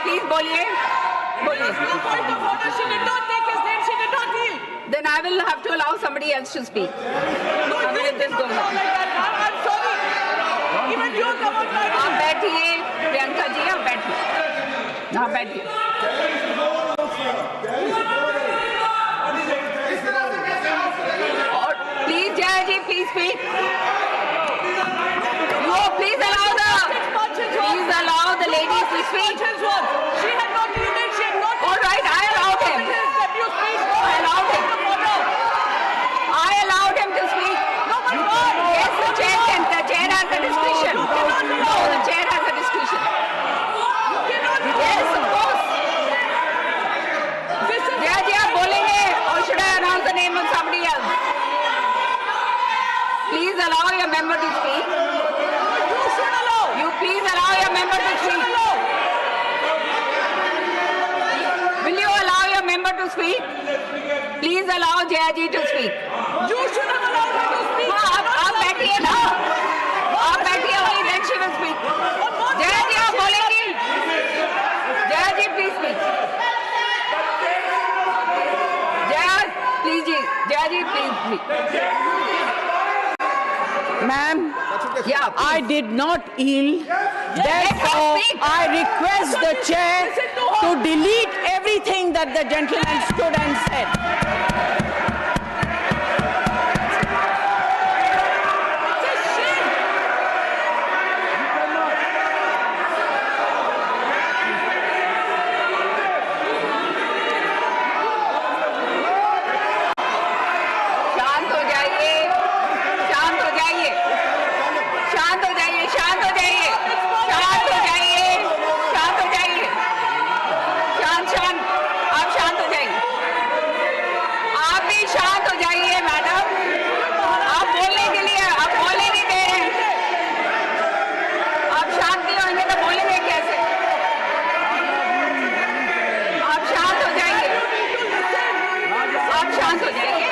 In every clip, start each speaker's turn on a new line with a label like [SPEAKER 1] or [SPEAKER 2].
[SPEAKER 1] Please बोलिए, बोलिए। Then I will have to allow somebody else to speak. आप बैठिए प्रियंका जी, आप बैठिए, आप बैठिए। और please Jai ji, please speak. No, please allow the lady to speak.
[SPEAKER 2] She had not muted. She had not.
[SPEAKER 1] All right, I allowed him. I allowed him to speak.
[SPEAKER 2] No, but what?
[SPEAKER 1] Yes, the chair has a discretion. No, the chair has a discretion. Yes, of course. Jaya, आप बोलेंगे, or should I announce the name of somebody else? Please allow your member to speak.
[SPEAKER 2] You should allow.
[SPEAKER 1] You please allow your member to speak. Will you allow your member to speak? Please allow Jaya ji to speak.
[SPEAKER 2] You should have allowed her to speak.
[SPEAKER 1] आप बैठिए ना, आप बैठिए वही, then she will speak. Jaya ji आप बोलेंगी, Jaya ji please speak. Jaya please ji, Jaya ji please speak.
[SPEAKER 3] Ma'am,
[SPEAKER 1] Yeah,
[SPEAKER 3] I did not yield. Therefore, I request the chair to delete everything that the gentleman stood and said.
[SPEAKER 1] शांत हो जाइए, शांत हो जाइए, शांत हो जाइए, शांत हो जाइए, शांत हो जाइए, शांत हो जाइए, शांत शांत, आप शांत हो जाइए, आप भी शांत हो जाइए मैडम, आप बोलने के लिए, आप बोलने नहीं दे रहे हैं, आप शांत नहीं होंगे तो बोलेंगे कैसे? आप शांत हो जाइए, आप शांत हो जाइए,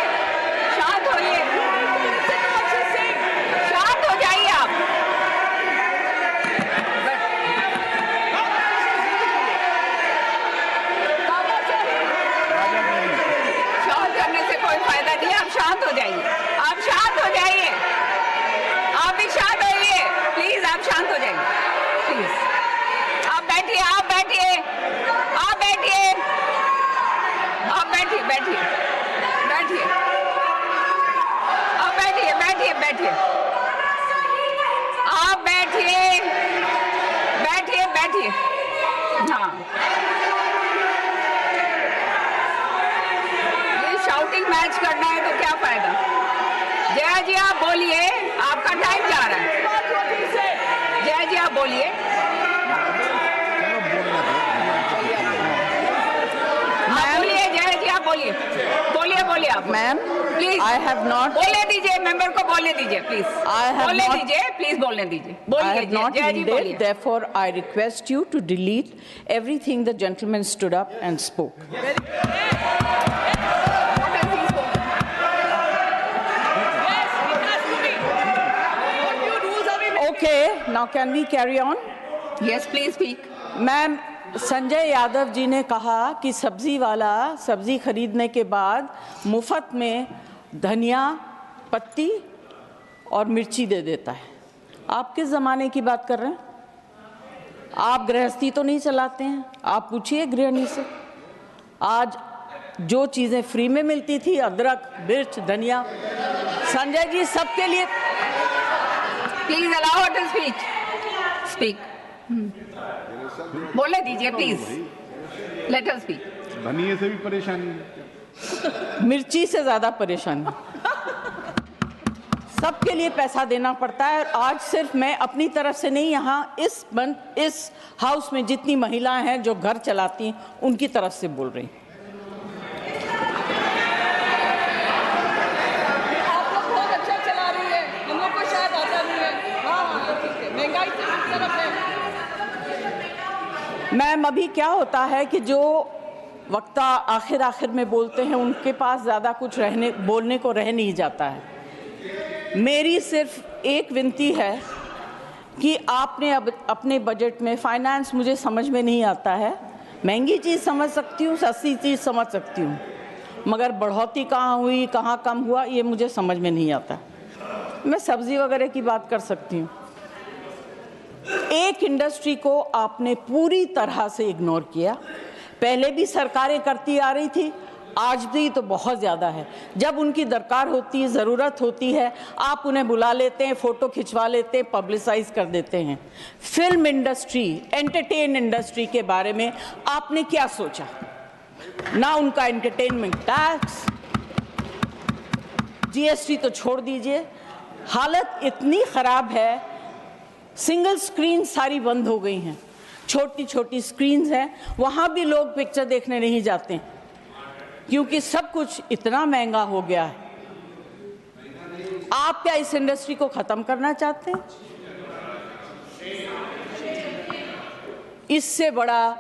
[SPEAKER 1] शांत होइए, शांत हो जाइए आप। शांत करने से कोई फायदा नहीं है, आप शांत हो जाइए, आप शांत हो जाइए, आप भी शांत होइए, प्लीज आप शांत हो जाइए, प्लीज आप बैठिए, आप बैठिए, आप बैठिए, आप बैठिए, बैठिए, बैठिए, आप बैठिए, बैठिए, बैठिए, आप बैठिए, बैठिए, बैठिए, हाँ। ये शाउटिंग मैच करना है तो क्या फायदा? जया जी आप बोलिए, आपका टाइम जा रहा है। जया जी आप बोलिए। आप बोलिए जया जी, आप बोलिए, बोलिए, बोलिए आप।
[SPEAKER 3] Ma'am,
[SPEAKER 1] please
[SPEAKER 3] I have not.
[SPEAKER 1] बोलने दीजिए, मेंबर को बोलने दीजिए, प्लीज
[SPEAKER 3] I have
[SPEAKER 1] बोलने
[SPEAKER 3] not-
[SPEAKER 1] दीजिए, प्लीज बोलने दीजिए,
[SPEAKER 3] I
[SPEAKER 1] बोलिए
[SPEAKER 3] have not
[SPEAKER 1] Jaya ji
[SPEAKER 3] yielded.
[SPEAKER 1] बोलिए।
[SPEAKER 3] Therefore, I request you to delete everything the gentleman stood up and spoke. Okay, now can we carry on?
[SPEAKER 1] Yes, please speak.
[SPEAKER 3] Ma'am, Sanjay Yadav ji ने कहा कि सब्जी वाला सब्जी खरीदने के बाद मुफ्त में धनिया पत्ती और मिर्ची दे देता है। आप किस ज़माने की बात कर रहे हैं? आप गृहस्थी तो नहीं चलाते हैं? आप पूछिए गृहिणी से। आज जो चीज़ें फ्री में मिलती थी, अदरक, मिर्च, धनिया, संजय जी सबके लिए।
[SPEAKER 1] Please allow her to speak, speak, बोलने दीजिए प्लीज, लेट अस स्पीक।
[SPEAKER 4] धनिये से भी परेशानी है,
[SPEAKER 3] मिर्ची से ज़्यादा परेशानी, सबके लिए पैसा देना पड़ता है। और आज सिर्फ मैं अपनी तरफ से नहीं, यहाँ इस हाउस में जितनी महिलाएं हैं जो घर चलाती हैं उनकी तरफ से बोल रही हूँ।
[SPEAKER 2] आप लोग बहुत अच्छा चला रही है, हम लोग को शायद आता नहीं है। हाँ, ठीक है, महंगाई से किस तरफ है?
[SPEAKER 3] मैम, अभी क्या होता है कि जो वक्ता आखिर में बोलते हैं उनके पास ज़्यादा कुछ बोलने को रह नहीं जाता है। मेरी सिर्फ एक विनती है कि आपने अब अपने बजट में फाइनेंस मुझे समझ में नहीं आता है, महंगी चीज़ समझ सकती हूँ, सस्ती चीज़ समझ सकती हूँ, मगर बढ़ोतरी कहाँ हुई, कहाँ कम हुआ, ये मुझे समझ में नहीं आता। मैं सब्ज़ी वगैरह की बात कर सकती हूँ। एक इंडस्ट्री को आपने पूरी तरह से इग्नोर किया। पहले भी सरकारें करती आ रही थी, आज भी तो बहुत ज़्यादा है। जब उनकी दरकार होती है, ज़रूरत होती है, आप उन्हें बुला लेते हैं, फ़ोटो खिंचवा लेते हैं, पब्लिसाइज कर देते हैं। फिल्म इंडस्ट्री, एंटरटेन इंडस्ट्री के बारे में आपने क्या सोचा? ना उनका एंटरटेनमेंट टैक्स, जीएसटी तो छोड़ दीजिए। हालत इतनी ख़राब है, सिंगल स्क्रीन सारी बंद हो गई हैं, छोटी छोटी स्क्रीन्स हैं, वहाँ भी लोग पिक्चर देखने नहीं जाते हैं क्योंकि सब कुछ इतना महंगा हो गया है। आप क्या इस इंडस्ट्री को ख़त्म करना चाहते हैं? इससे बड़ा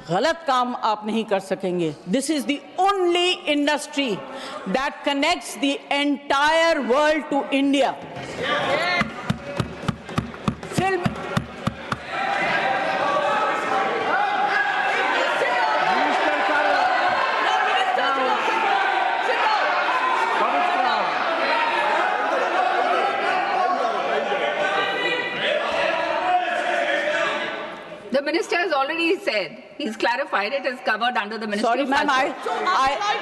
[SPEAKER 3] गलत काम आप नहीं कर सकेंगे। This is the only industry that connects the entire world to India. Film
[SPEAKER 1] The minister has already said, he's clarified it is covered under the Ministry
[SPEAKER 3] Sorry,
[SPEAKER 1] of
[SPEAKER 3] ma'am,
[SPEAKER 1] Culture.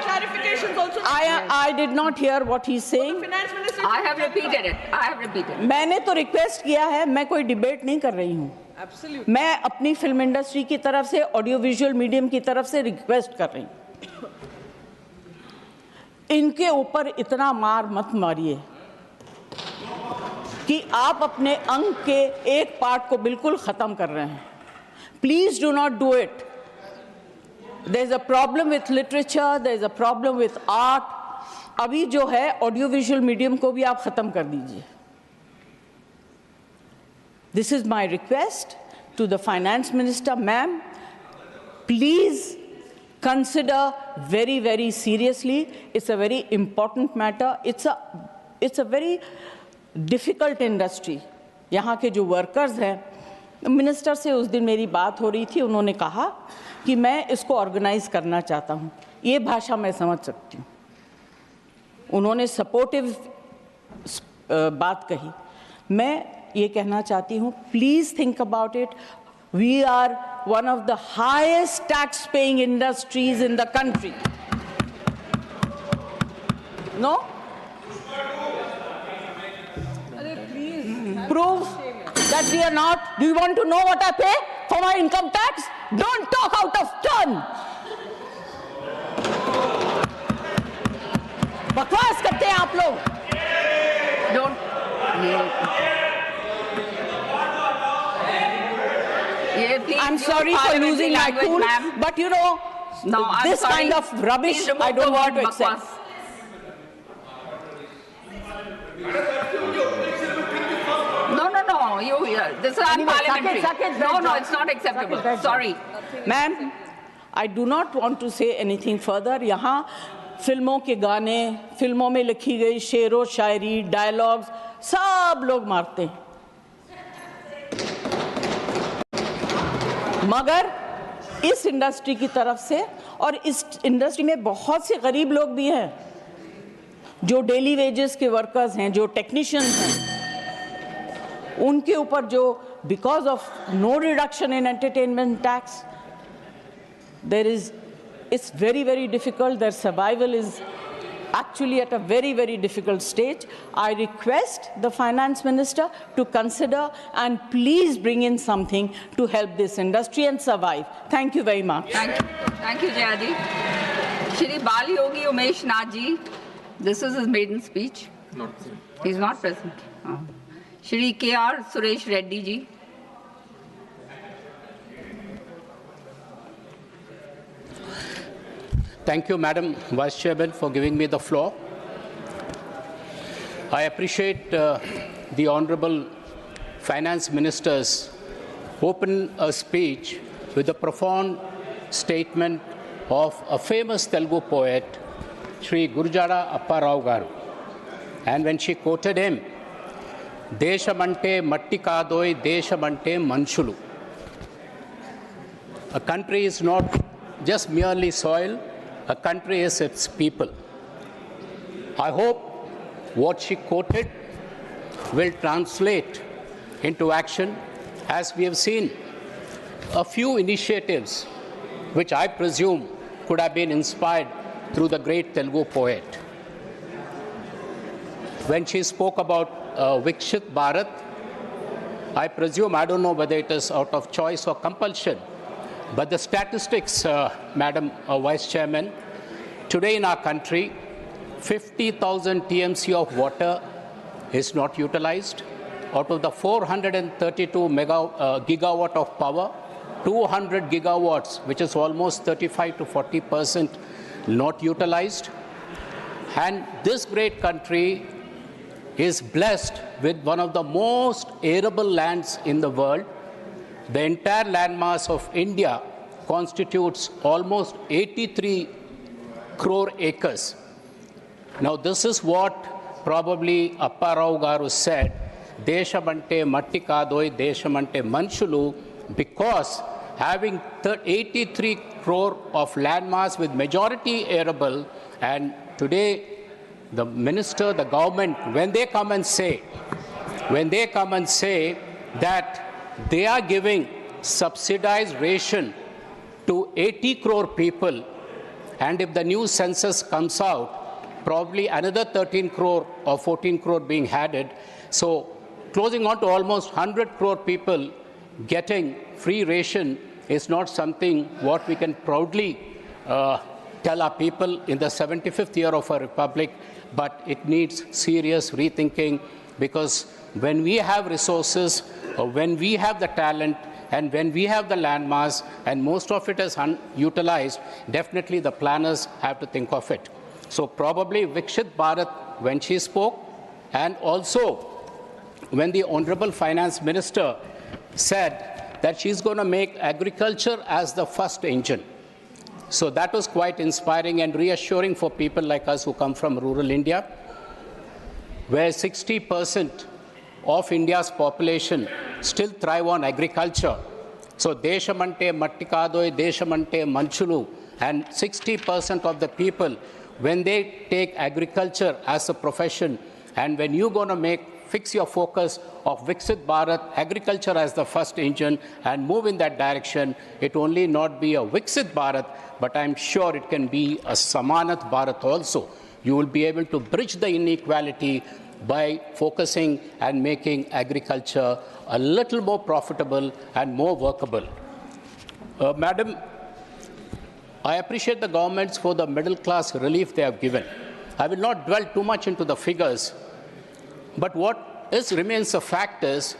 [SPEAKER 2] clarifications also.
[SPEAKER 3] I did not hear what he's saying.
[SPEAKER 2] Finance Minister.
[SPEAKER 1] I have repeated it. I have repeated.
[SPEAKER 3] मैंने तो request किया है, मैं कोई debate नहीं कर रही हूँ।
[SPEAKER 2] Absolutely.
[SPEAKER 3] मैं अपनी फिल्म इंडस्ट्री की तरफ से, ऑडियो विजुअल मीडियम की तरफ से रिक्वेस्ट कर रही हूँ, इनके ऊपर इतना मार मत मारिए कि आप अपने अंग के एक पार्ट को बिल्कुल ख़त्म कर रहे हैं। Please do not do it. There is a problem with literature, there is a problem with art. अभी जो है ऑडियो विजुअल मीडियम को भी आप ख़त्म कर दीजिए। This is my request to the finance minister, ma'am. Please consider very, very seriously. It's a very important matter. It's a very difficult industry. यहाँ के जो workers हैं, मिनिस्टर से उस दिन मेरी बात हो रही थी, उन्होंने कहा कि मैं इसको ऑर्गेनाइज करना चाहता हूँ। ये भाषा मैं समझ सकती हूँ। उन्होंने सपोर्टिव बात कही। मैं ये कहना चाहती हूँ, please think about it. We are one of the highest tax paying industries in the country. No, prove that we are not. Do you want to know what I pay for my income tax? Don't talk out of turn. बकवास करते हैं आप लोग।
[SPEAKER 1] Don't.
[SPEAKER 3] I'm sorry for losing my cool, but you know, this kind of rubbish I don't want to accept.
[SPEAKER 1] No, this is unparliamentary. No, it's not acceptable. Sorry.
[SPEAKER 3] Ma'am, I do not want to say anything further. यहाँ फिल्मों के गाने, फिल्मों में लिखी गई शेरो शायरी, dialogues सब लोग मारते हैं, मगर इस इंडस्ट्री की तरफ से, और इस इंडस्ट्री में बहुत से गरीब लोग भी हैं जो डेली वेजेस के वर्कर्स हैं, जो टेक्नीशियंस हैं, उनके ऊपर जो because of no reduction in entertainment tax it's very, very difficult. Their survival is actually at a very, very difficult stage. I request the finance minister to consider and please bring in something to help this industry and survive. Thank you very much.
[SPEAKER 1] Thank you, Jaya ji. Shri Bal Yogi Umesh Nath ji, this is his maiden speech. He's not present. Shri K.R. Suresh Reddy ji.
[SPEAKER 5] Thank you, Madam Vice Chairman, for giving me the floor. I appreciate the Honorable Finance Minister's open speech with a profound statement of a famous Telugu poet, Sri Gurjara Appa Rao Garu. And when she quoted him, Deshamante Mattikadoi, Deshamante Manchulu. A country is not just merely soil, a country is its people. I hope what she quoted will translate into action, as we have seen a few initiatives which I presume could have been inspired through the great Telugu poet. When she spoke about Viksit Bharat, I presume, I don't know whether it is out of choice or compulsion, but the statistics, Madam Vice Chairman, today in our country, 50,000 TMC of water is not utilized. Out of the 432 gigawatt of power, 200 gigawatts, which is almost 35 to 40%, not utilized. And this great country is blessed with one of the most arable lands in the world. The entire landmass of India constitutes almost 83 crore acres. Now, this is what probably Appa Rao Garu said, Deshamante Mattikadoi, Deshamante Manchulu, because having 83 crore of landmass with majority arable, and today the minister, the government, when they come and say that they are giving subsidized ration to 80 crore people, and if the new census comes out, probably another 13 crore or 14 crore being added. So closing on to almost 100 crore people getting free ration is not something what we can proudly tell our people in the 75th year of our republic, but it needs serious rethinking, because when we have resources, when we have the talent, and when we have the landmass, and most of it is unutilized, definitely the planners have to think of it. So probably Viksit Bharat, when she spoke, and also when the Honorable Finance Minister said that she's going to make agriculture as the first engine. So that was quite inspiring and reassuring for people like us who come from rural India, where 60% of India's population still thrive on agriculture. So Deshamante Mattikadoi, Deshamante Manchulu, and 60% of the people, when they take agriculture as a profession, and when you're going to fix your focus of Viksit Bharat, agriculture as the first engine, and move in that direction, it only not be a Viksit Bharat, but I'm sure it can be a Samanat Bharat also. You will be able to bridge the inequality by focusing and making agriculture a little more profitable and more workable. Madam, I appreciate the governments for the middle class relief they have given. I will not dwell too much into the figures, but what remains a fact is